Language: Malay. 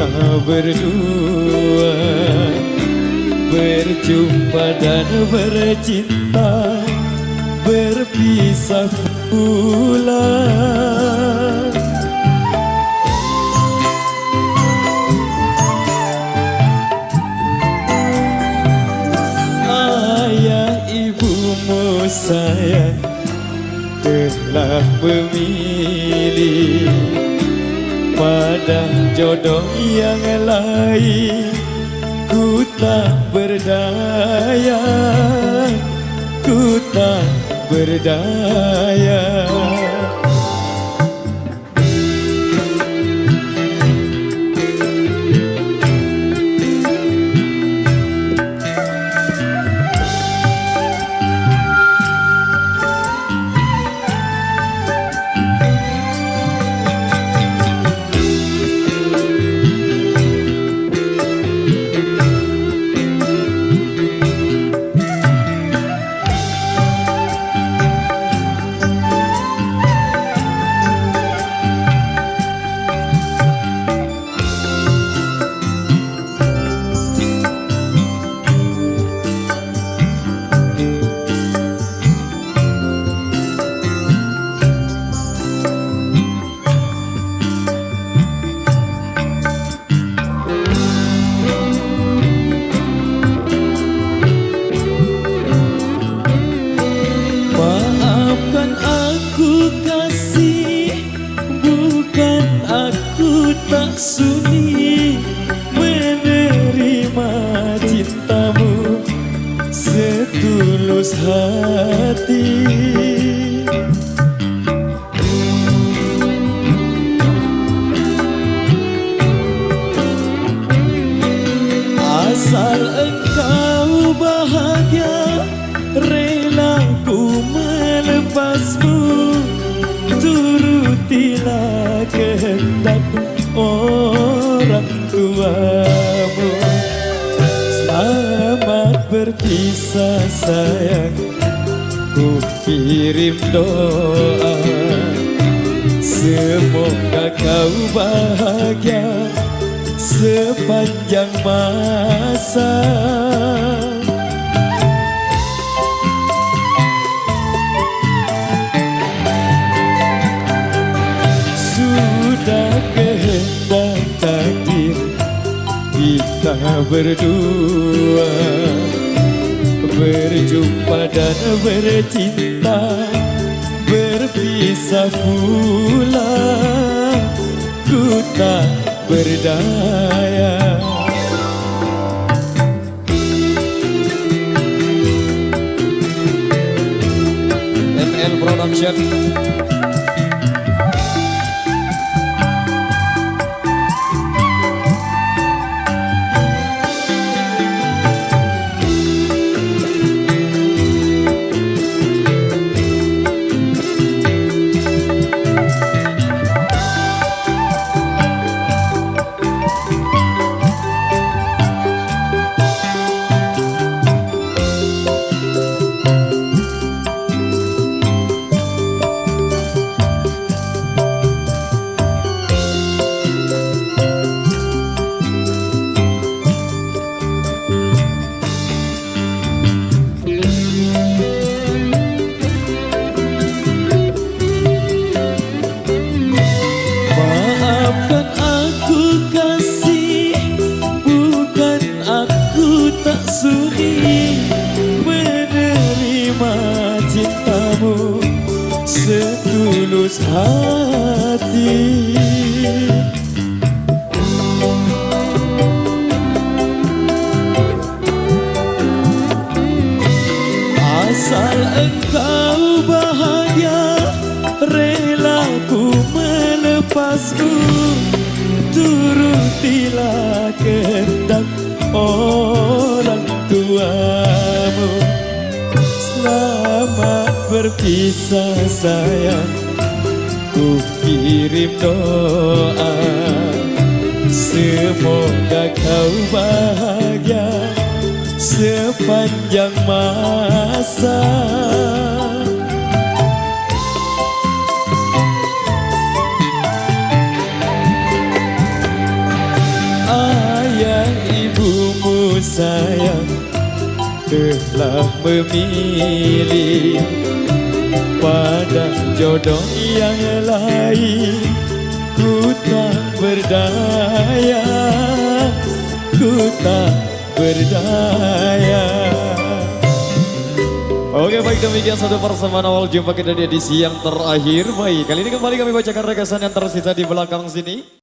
kita berdua berjumpa dan bercinta, berpisah pula. Ayah ibumu sayang telah memilih pada jodoh yang lain. Ku tak berdaya, ku tak berdaya. Tak sudi menerima cintamu setulus hati. Asal engkau bahagia, rela ku melepasmu. Turutilah kehendak orang tuamu. Selamat berpisah sayang, ku kirim doa. Semoga kau bahagia sepanjang masa. Sudah kehendak takdir kita berdua berjumpa dan bercinta, berpisah pula. Ku tak berdaya. ML Production. Sudi menerima cintamu setulus hati. Asal engkau bahagia, rela ku melepasmu. Turutilah kehendak orang tuamu. Selamat berpisah sayang, ku kirim doa. Semoga kau bahagia sepanjang masa. sayang telah memilih pada jodoh yang lain. Ku tak berdaya, ku tak berdaya. Oke, baik, demikian satu persamaan awal jumpa kita di edisi yang terakhir. Baik, kali ini kembali kami bacakan rekasan yang tersisa di belakang sini.